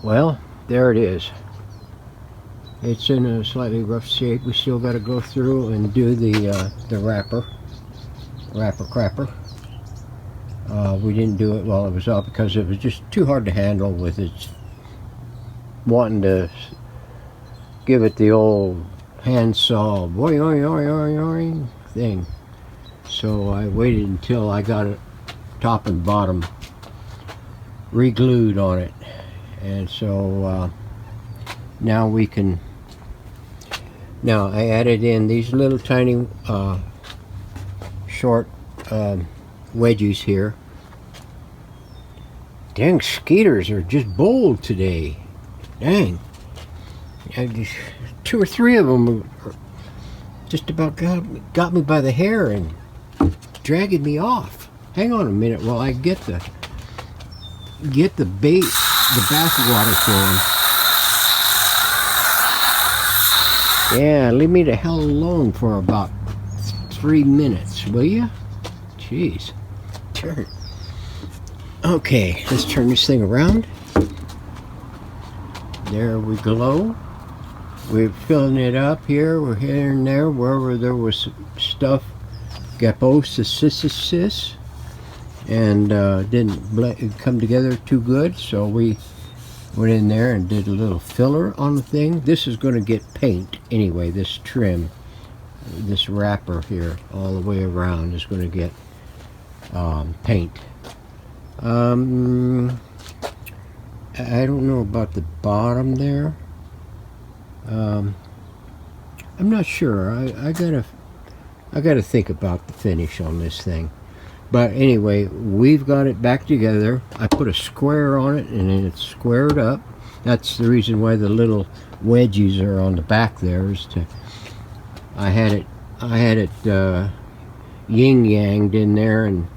Well, there it is. It's in a slightly rough shape. We still got to go through and do the wrapper crapper. We didn't do it while it was up because it was just too hard to handle with its wanting to give it the old handsaw boing oing oing oing thing. So I waited until I got it top and bottom re-glued on it, and so now we can. Now I added in these little tiny short wedges here. Dang, skeeters are just bold today. Dang. Two or three of them just about got me by the hair and dragging me off. Hang on a minute while I get the bait, the bath water flowing. Yeah, leave me the hell alone for about 3 minutes, will you? Jeez. Turn. Okay, let's turn this thing around. There we go. We're filling it up here. We're here and there wherever there was stuff, gaposis, and didn't come together too good. So we went in there and did a little filler on the thing. This is going to get paint anyway. This trim, this wrapper here, all the way around is going to get paint. I don't know about the bottom there. I'm not sure. I gotta think about the finish on this thing. But anyway, we've got it back together. I put a square on it, and then it's squared up. That's the reason why the little wedges are on the back there. Is to I had it yin-yanged in there and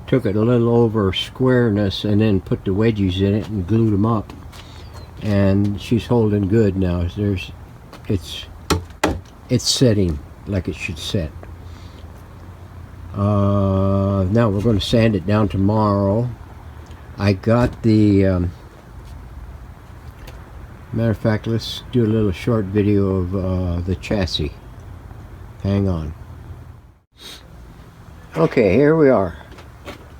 took it a little over squareness and then put the wedges in it and glued them up, and she's holding good now. It's setting like it should set. Now we're going to sand it down tomorrow. I got the matter of fact, let's do a little short video of the chassis. Hang on. Okay, here we are.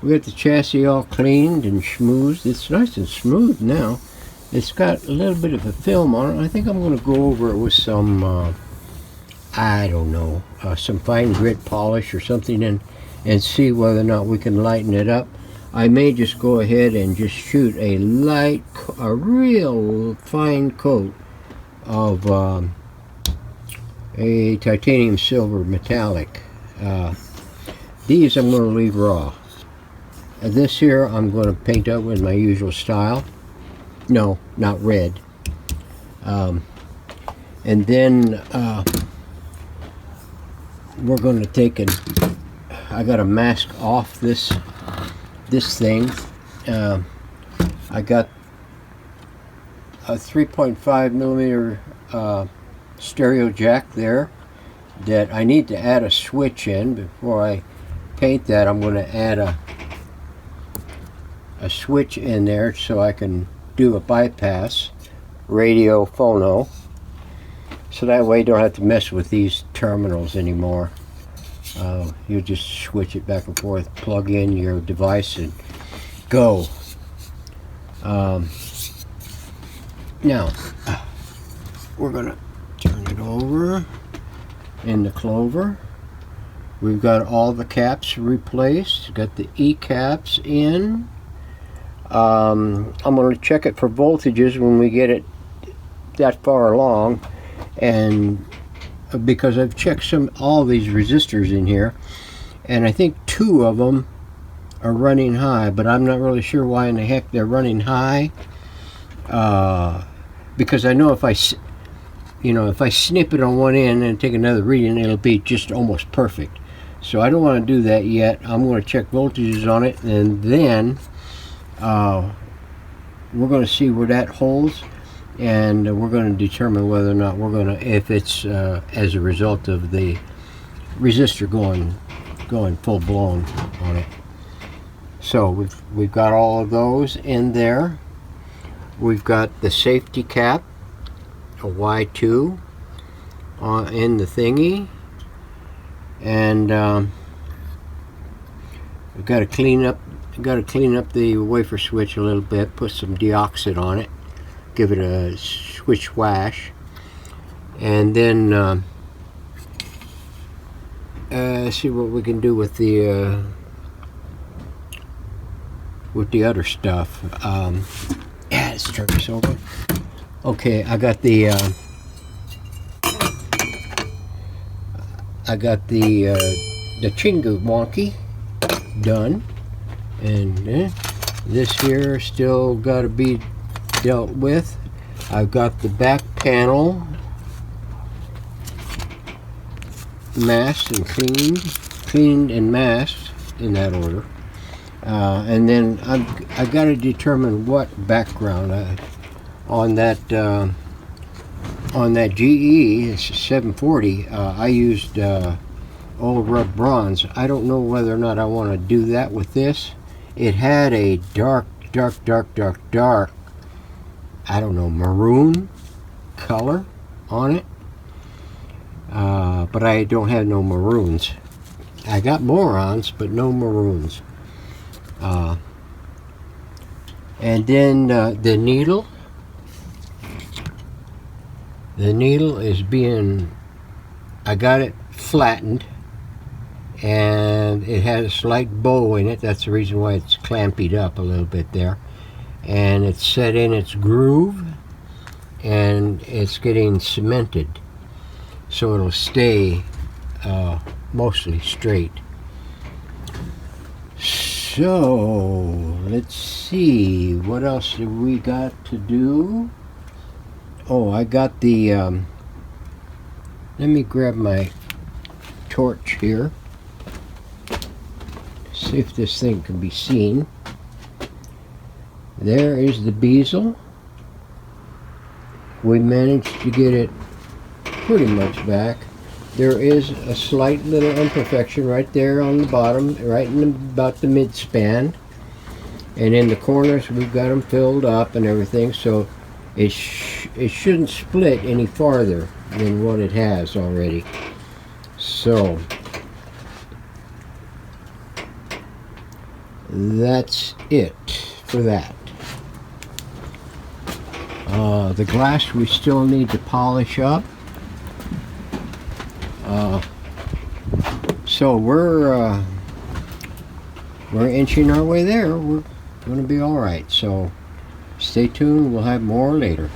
We got the chassis all cleaned and smoothed. It's nice and smooth now. It's got a little bit of a film on it. I think I'm going to go over it with some, I don't know, some fine grit polish or something, and see whether or not we can lighten it up. I may just go ahead and just shoot a real fine coat of a titanium silver metallic. These I'm going to leave raw. This here I'm going to paint up with my usual style. No, not red. And then we're going to take I got to mask off this thing. I got a 3.5 millimeter stereo jack there that I need to add a switch in. Before I paint that, I'm going to add a switch in there so I can do a bypass radio phono, so that way you don't have to mess with these terminals anymore. You just switch it back and forth, plug in your device and go. Now we're gonna turn it over in the clover. We've got all the caps replaced, got the E caps in. I'm going to check it for voltages when we get it that far along, and because I've checked all these resistors in here, and I think 2 of them are running high, but I'm not really sure why in the heck they're running high. Because I know if I snip it on one end and take another reading, it'll be just almost perfect. So I don't want to do that yet. I'm going to check voltages on it, and then we're going to see where that holds, and we're going to determine whether or not we're going to, if it's as a result of the resistor going full blown on it. So we've got all of those in there. we've got the safety cap, a Y2 in the thingy, and we've got to clean up the wafer switch a little bit, put some deoxit on it, give it a switch wash, and then see what we can do with the other stuff. Yeah, let's turn this over. Okay, I got the Chingu wonky done, and this here still got to be dealt with. I've got the back panel masked and cleaned and masked in that order, and then I've got to determine what background on that GE 740. I used old rub bronze. I don't know whether or not I want to do that with this. It had a dark, I don't know, maroon color on it, but I don't have no maroons. I got morons, but no maroons. And then the needle is being, I got it flattened, and it has a slight bow in it. That's the reason why it's clampied up a little bit there, and it's set in its groove, and it's getting cemented, so it'll stay mostly straight. So let's see, what else have we got to do? Oh, I got the let me grab my torch here, see if this thing can be seen. There is the bezel. We managed to get it pretty much back. There is a slight little imperfection right there on the bottom, right in about the mid-span, and in the corners we've got them filled up and everything, so it shouldn't split any farther than what it has already. So that's it for that. The glass we still need to polish up. So we're inching our way there. We're going to be all right. So stay tuned. We'll have more later.